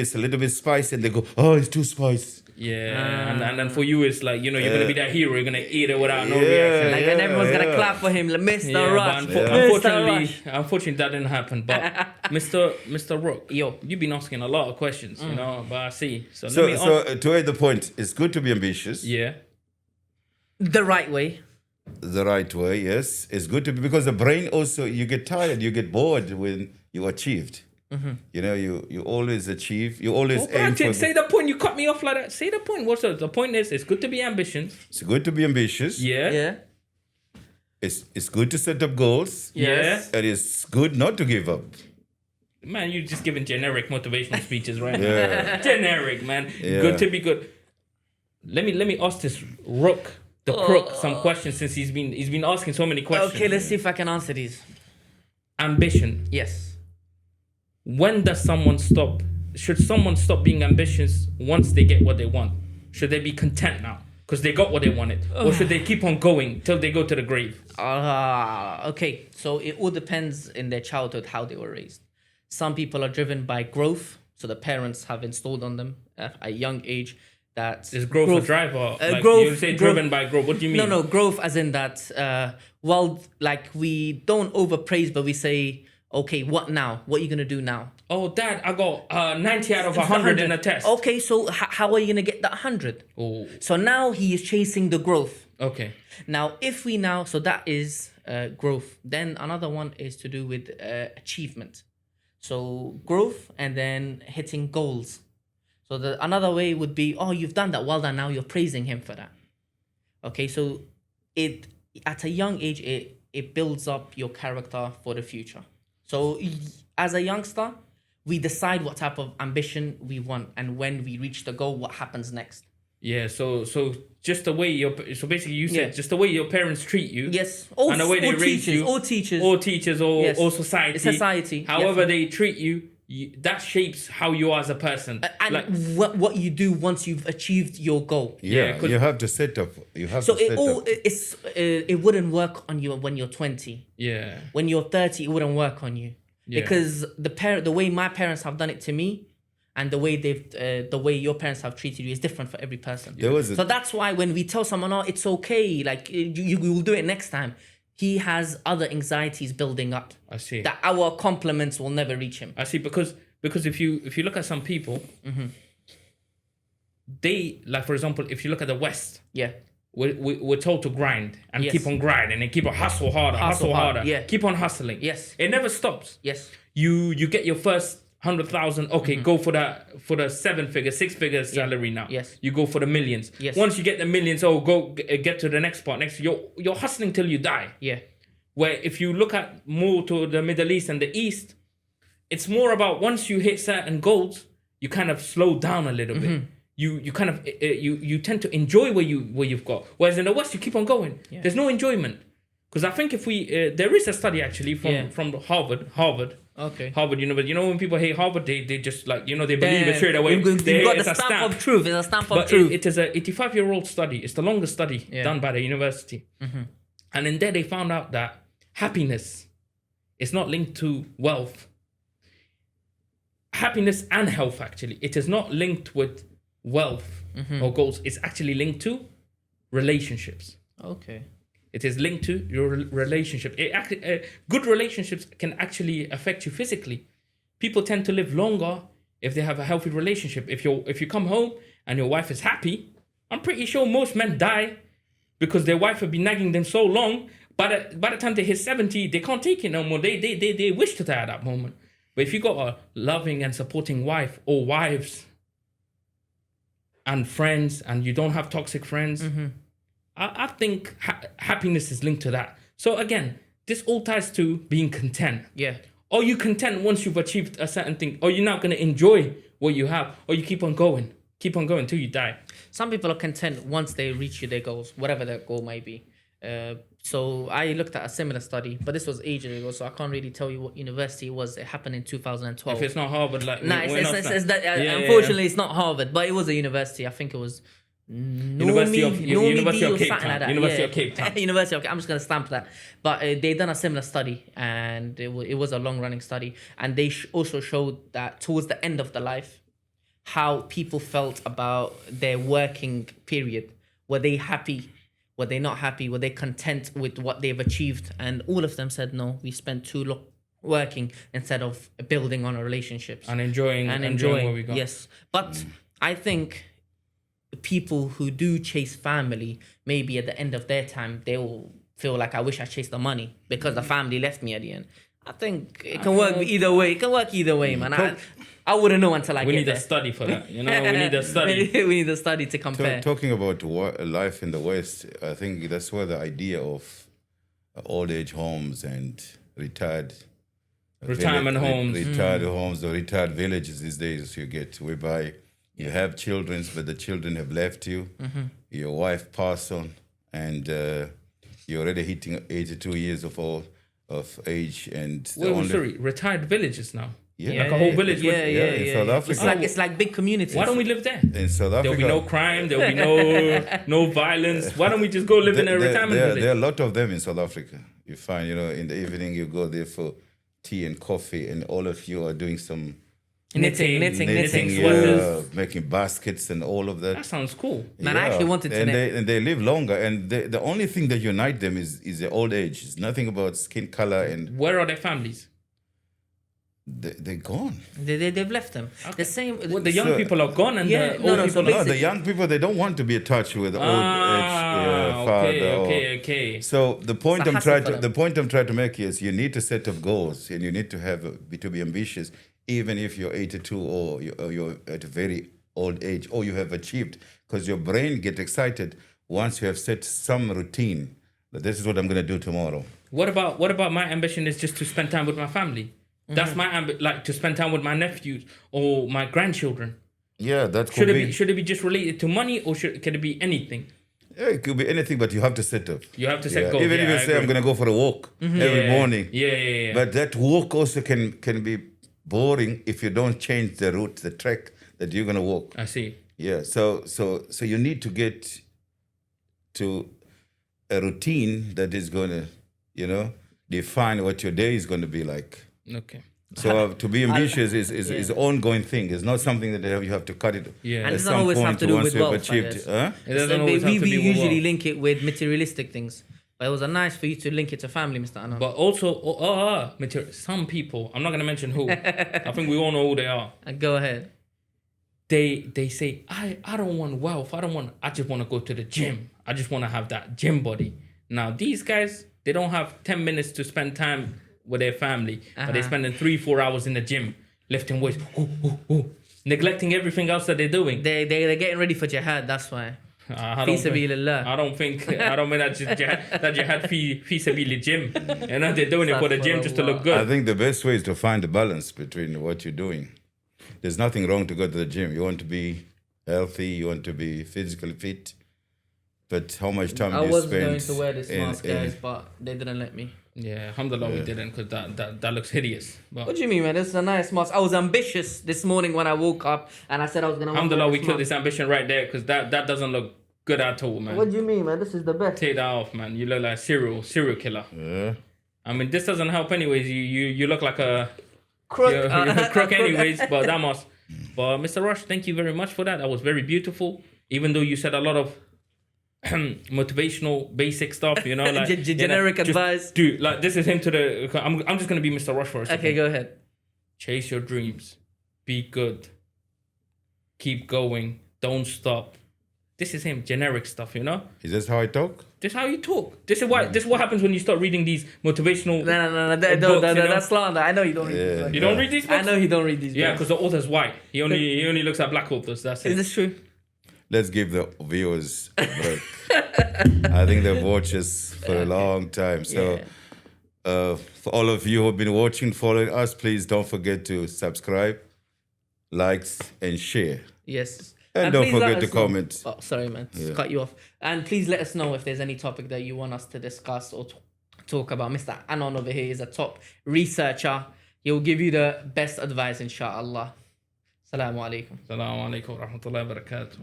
C: it's a little bit spicy, and they go, oh, it's too spicy.
B: Yeah, and then for you, it's like, you're going to be that hero. You're going to eat it without no reaction.
A: And everyone's going to clap for him, like, Mr. Rush.
B: Unfortunately, that didn't happen. But Mr. Rook, you've been asking a lot of questions, but I see. So
C: to add the point, it's good to be ambitious.
B: Yeah.
A: The right way.
C: The right way, yes. It's good to be, because the brain also, you get tired, you get bored when you achieved. You know, you always achieve. You always aim for.
B: Say the point. You cut me off like that. Say the point. What's the point? Is it's good to be ambitious.
C: It's good to be ambitious.
B: Yeah.
C: it's good to set up goals.
A: Yes.
C: And it's good not to give up.
B: Man, you're just giving generic motivational speeches right
C: Yeah.
B: now. Generic, man.
C: Yeah.
B: Good to be good. Let me ask this Rook, the crook, some questions since he's been asking so many questions.
A: Okay, let's see if I can answer these.
B: Ambition.
A: Yes.
B: When does someone stop? Should someone stop being ambitious once they get what they want? Should they be content now because they got what they wanted, or should they keep on going till they go to the grave?
A: Okay, so it all depends in their childhood how they were raised. Some people are driven by growth, so the parents have installed on them at a young age that
B: Is growth a driver? Like
A: growth-
B: you say
A: growth-
B: driven by growth. What do you mean?
A: No, growth as in that. Well, like we don't overpraise, but we say, okay, what now? What are you gonna do now?
B: Oh, Dad, I got 90 out of 100 in a test.
A: Okay, so how are you gonna get that 100?
B: Oh,
A: So now he is chasing the growth.
B: okay.
A: Now, so that is growth. Then another one is to do with achievement. So growth and then hitting goals. So another way would be, oh, you've done that, well done. Now you're praising him for that. Okay, so it at a young age it builds up your character for the future. So as a youngster, we decide what type of ambition we want, and when we reach the goal, what happens next.
B: Yeah, so just the way so basically you said
A: Yeah.
B: just the way your parents treat you.
A: Yes,
B: And the way they raise
A: teachers,
B: you.
A: all teachers,
B: Or teachers or
A: Yes.
B: society.
A: Society,
B: However
A: definitely.
B: they treat you, that shapes how you are as a person.
A: and
B: like,
A: what you do once you've achieved your goal.
C: Yeah,
B: 'cause-
C: you have to set up. You have
A: So
C: to set up.
A: it wouldn't work on you when you're 20.
B: yeah.
A: When you're 30, it wouldn't work on you.
B: Yeah.
A: Because the way my parents have done it to me, and the way your parents have treated you is different for every person.
C: There was a-
A: So that's why when we tell someone, oh, it's okay, like you will do it next time, he has other anxieties building up.
B: I see.
A: That our compliments will never reach him.
B: I see because if you look at some people, they like, for example, if you look at the West,
A: Yeah.
B: we're told to grind and
A: Yes.
B: keep on grinding and keep on hustle harder,
A: yeah.
B: keep on hustling.
A: Yes.
B: It never stops.
A: Yes.
B: You get your first 100,000. Okay, go for the 7-figure, 6-figure salary now.
A: Yes.
B: You go for the millions.
A: Yes.
B: Once you get the millions, get to the next part. You're hustling till you die.
A: Yeah.
B: Where if you look at more to the Middle East and the East, it's more about once you hit certain goals, you kind of slow down a little bit. You kind of you tend to enjoy where you've got. Whereas in the West, you keep on going.
A: Yeah.
B: There's no enjoyment. Because I think if we there is a study actually
A: Yeah.
B: from Harvard.
A: Okay.
B: Harvard University. You know, when people hate Harvard, they just like, they believe it straight away.
A: You've
B: They-
A: got
B: it's
A: the
B: a
A: stamp of truth. It's a stamp of
B: But
A: truth.
B: it is a 85-year-old study. It's the longest study done by the university. And in there, they found out that happiness is not linked to wealth. Happiness and health, actually. It is not linked with wealth or goals. It's actually linked to relationships.
A: Okay.
B: It is linked to your relationship. Good relationships can actually affect you physically. People tend to live longer if they have a healthy relationship. If you come home and your wife is happy, I'm pretty sure most men die because their wife have been nagging them so long. By the time they hit 70, they can't take it no more. They wish to die at that moment. But if you got a loving and supporting wife or wives and friends, and you don't have toxic friends, I think happiness is linked to that. So again, this all ties to being content.
A: Yeah.
B: Are you content once you've achieved a certain thing? Are you not going to enjoy what you have? Or you keep on going till you die?
A: Some people are content once they reach their goals, whatever their goal might be. So I looked at a similar study, but this was ages ago, so I can't really tell you what university it was. It happened in 2012.
B: If it's not Harvard, like
A: No,
B: we're not
A: it's that,
B: Yeah,
A: unfortunately, it's not Harvard, but it was a university. I think it was
B: University of Cape Town. University of Cape Town.
A: University of I'm just going to stamp that. But they done a similar study, and it was a long-running study. And they also showed that towards the end of the life, how people felt about their working period. Were they happy? Were they not happy? Were they content with what they've achieved? And all of them said, no, we spent too long working instead of building on our relationships.
B: And enjoying what we got.
A: Yes. But I think people who do chase family, maybe at the end of their time, they will feel like, I wish I chased the money because the family left me at the end. I think it can work either way. It can work either way, man. I wouldn't know until I
B: We
A: get
B: need
A: there.
B: a study for that. We need a study.
A: We need a study to compare.
C: Talking about life in the West, I think that's where the idea of old age homes and
B: Retirement homes.
C: retired homes or retired villages these days. You get whereby you have children, but the children have left you. Your wife passed on, and you're already hitting 82 years of age, and
B: Sorry, retired villages now.
C: Yeah.
B: Like a whole village.
C: in South Africa.
A: It's like big communities.
B: Why don't we live there?
C: In South Africa,
B: There'll be no crime. There'll be no violence. Why don't we just go live in a retirement village?
C: There are a lot of them in South Africa. You find, in the evening you go there for tea and coffee, and all of you are doing some
A: knitting,
B: sweaters.
C: making baskets and all of that.
B: That sounds cool.
A: Man, I actually wanted to knit.
C: And they live longer, and the only thing that unite them is their old age. It's nothing about skin color, and
B: Where are their families?
C: they're gone.
A: They've left them. The same.
B: Well, the young people are gone, and
A: Yeah,
B: the
A: no,
B: old
A: no,
B: people
A: so
B: are...
C: No, the young people, they don't want to be attached with the old age father.
B: Okay.
C: So the point
A: It's a
C: I'm
A: hassle
C: trying
A: for
C: to
A: them.
C: the point I'm trying to make is you need to set up goals, and you need to to be ambitious, even if you're 82 or you're at a very old age, or you have achieved, because your brain gets excited once you have set some routine. That this is what I'm going to do tomorrow.
B: What about my ambition is just to spend time with my family? That's my like to spend time with my nephews or my grandchildren.
C: Yeah, that could
B: Should it be just related to money, or can it be anything?
C: Yeah, it could be anything, but you have to set up.
B: You have to set goals.
C: Even if you say I'm going to go for a walk every morning.
B: Yeah.
C: But that walk also can be boring if you don't change the route, the track that you're going to walk.
B: I see.
C: Yeah, so you need to get to a routine that is going to, define what your day is going to be like.
B: Okay.
C: So to be ambitious is an ongoing thing. It's not something that you have to cut it.
B: Yeah.
A: And
B: At
A: it doesn't always have to do with wealth, I guess.
C: Huh?
B: It doesn't always have to
A: we
B: be with
A: usually
B: wealth.
A: link it with materialistic things. But it was nice for you to link it to family, Mr. Anon.
B: But also, some people, I'm not going to mention who. I think we all know who they are.
A: Go ahead.
B: They say, I don't want wealth. I just want to go to the gym. I just want to have that gym body. Now, these guys, they don't have 10 minutes to spend time with their family, but they're spending 3-4 hours in the gym, lifting weights, neglecting everything else that they're doing.
A: They're getting ready for jihad, that's why.
B: I
A: Fi
B: don't think that jihad fi sabili gym. They're doing it for the gym just to look
C: I
B: good.
C: think the best way is to find a balance between what you're doing. There's nothing wrong to go to the gym. You want to be healthy, you want to be physically fit, but how much time
A: I
C: do you
A: was
C: spend
A: going to wear this mask,
C: in-
A: guys, but they didn't let me.
B: Yeah, alhamdulillah we didn't, because that looks hideous. But
A: What do you mean, man? This is a nice mask. I was ambitious this morning when I woke up, and I said I was going to
B: alhamdulillah we killed this ambition right there, because that doesn't look good at all, man.
A: What do you mean, man? This is the best.
B: Take that off, man. You look like a serial killer.
C: Yeah.
B: I mean, this doesn't help anyways. You look like a
A: Crook.
B: you're a crook anyways, but that must. But Mr. Rush, thank you very much for that. That was very beautiful. Even though you said a lot of motivational, basic stuff, like
A: Generic advice.
B: Dude, like this is him to the. I'm just gonna be Mr. Rush for a second.
A: Okay, go ahead.
B: Chase your dreams. Be good. Keep going. Don't stop. This is him, generic stuff,
C: Is this how I talk?
B: This is how you talk. This is what happens when you start reading these motivational.
A: No. That's slander. I know you don't read these books.
B: You don't read these books?
A: I know you don't read these books.
B: Yeah, because the author's white. He only looks at black authors. That's it.
A: Is this true?
C: Let's give the viewers a break. I think they've watched us for a long time. So for all of you who've been watching, following us, please don't forget to subscribe, likes, and share.
A: Yes.
C: And don't
A: please let
C: forget to
A: us know-
C: comment.
A: Oh, sorry, man. Just cut you off. And please let us know if there's any topic that you want us to discuss or talk about. Mr. Anon over here is a top researcher. He will give you the best advice, inshallah. Assalamu alaikum.
B: Assalamu alaikum wa rahmatullahi wa barakatuh.